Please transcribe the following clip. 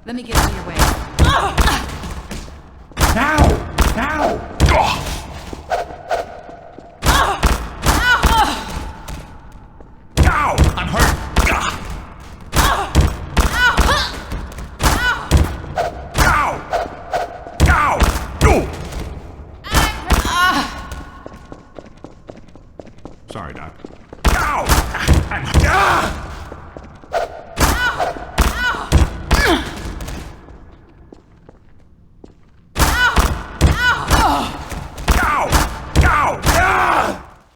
Let me get out of your way. Now! Now! Ow! I'm hurt! Ow! Ow! Sorry, Doc. Ow! I'm...